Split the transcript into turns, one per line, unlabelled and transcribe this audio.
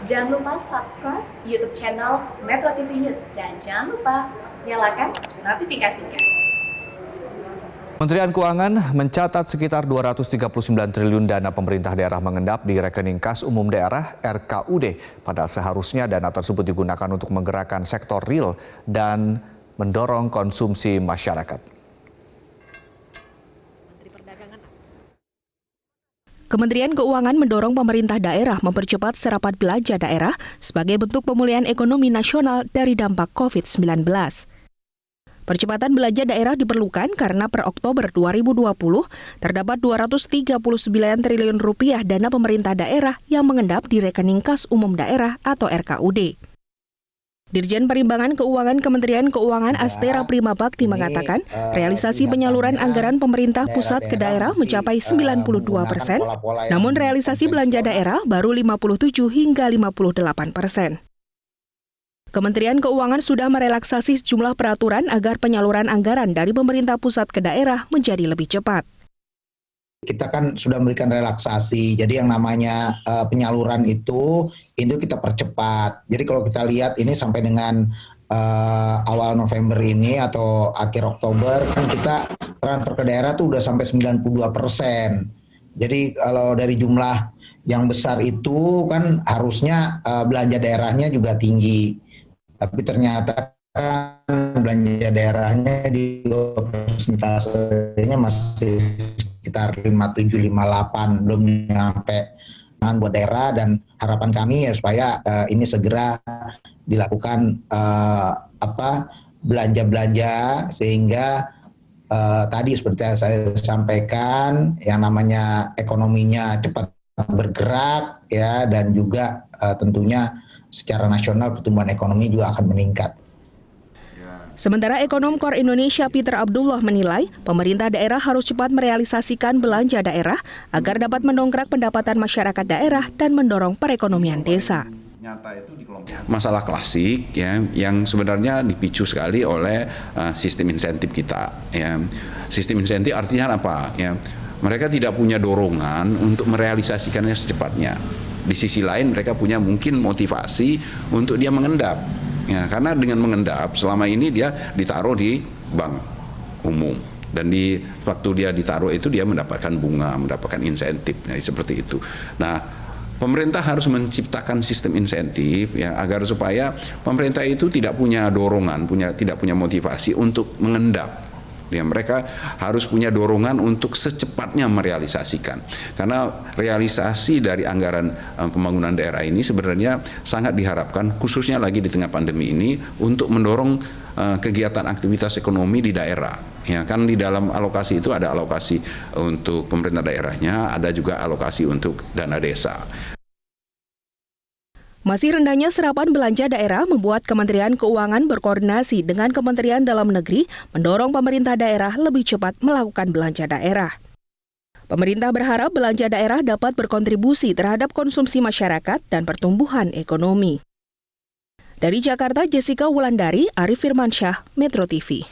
Jangan lupa subscribe YouTube channel Metro TV News dan jangan lupa nyalakan notifikasinya.
Kementerian Keuangan mencatat sekitar 239 triliun dana pemerintah daerah mengendap di rekening kas umum daerah RKUD. Padahal seharusnya dana tersebut digunakan untuk menggerakkan sektor real dan mendorong konsumsi masyarakat.
Kementerian Keuangan mendorong pemerintah daerah mempercepat serapan belanja daerah sebagai bentuk pemulihan ekonomi nasional dari dampak COVID-19. Percepatan belanja daerah diperlukan karena per Oktober 2020 terdapat 239 triliun rupiah dana pemerintah daerah yang mengendap di rekening kas umum daerah atau RKUD. Dirjen Perimbangan Keuangan Kementerian Keuangan Astera Prima Bakti mengatakan, realisasi penyaluran anggaran pemerintah pusat ke daerah mencapai 92%, namun realisasi belanja daerah baru 57 hingga 58%. Kementerian Keuangan sudah merelaksasi sejumlah peraturan agar penyaluran anggaran dari pemerintah pusat ke daerah menjadi lebih cepat.
Kita kan sudah memberikan relaksasi, jadi yang namanya penyaluran itu kita percepat. Jadi kalau kita lihat ini sampai dengan awal November ini atau akhir Oktober, kan kita transfer ke daerah tuh udah sampai 92%. Jadi kalau dari jumlah yang besar itu kan harusnya belanja daerahnya juga tinggi. Tapi ternyata kan belanja daerahnya di persentasenya masih sekitar 57-58, belum nyampe buat daerah, dan harapan kami ya supaya ini segera dilakukan belanja-belanja sehingga tadi seperti yang saya sampaikan yang namanya ekonominya cepat bergerak ya, dan juga tentunya secara nasional pertumbuhan ekonomi juga akan meningkat.
Sementara Ekonom Kor Indonesia Peter Abdullah menilai pemerintah daerah harus cepat merealisasikan belanja daerah agar dapat mendongkrak pendapatan masyarakat daerah dan mendorong perekonomian desa.
Masalah klasik ya, yang sebenarnya dipicu sekali oleh sistem insentif kita. Ya. Sistem insentif artinya apa? Ya. Mereka tidak punya dorongan untuk merealisasikannya secepatnya. Di sisi lain mereka punya mungkin motivasi untuk dia mengendap. Ya, karena dengan mengendap selama ini dia ditaruh di bank umum, dan di waktu dia ditaruh itu dia mendapatkan bunga, mendapatkan insentif, ya, seperti itu. Nah, pemerintah harus menciptakan sistem insentif ya agar supaya pemerintah itu tidak punya dorongan, tidak punya motivasi untuk mengendap. Ya, mereka harus punya dorongan untuk secepatnya merealisasikan. Karena realisasi dari anggaran pembangunan daerah ini sebenarnya sangat diharapkan, khususnya lagi di tengah pandemi ini, untuk mendorong kegiatan aktivitas ekonomi di daerah. Ya, kan di dalam alokasi itu ada alokasi untuk pemerintah daerahnya, ada juga alokasi untuk dana desa.
Masih rendahnya serapan belanja daerah membuat Kementerian Keuangan berkoordinasi dengan Kementerian Dalam Negeri mendorong pemerintah daerah lebih cepat melakukan belanja daerah. Pemerintah berharap belanja daerah dapat berkontribusi terhadap konsumsi masyarakat dan pertumbuhan ekonomi. Dari Jakarta, Jessica Wulandari, Arif Firmansyah, Metro TV.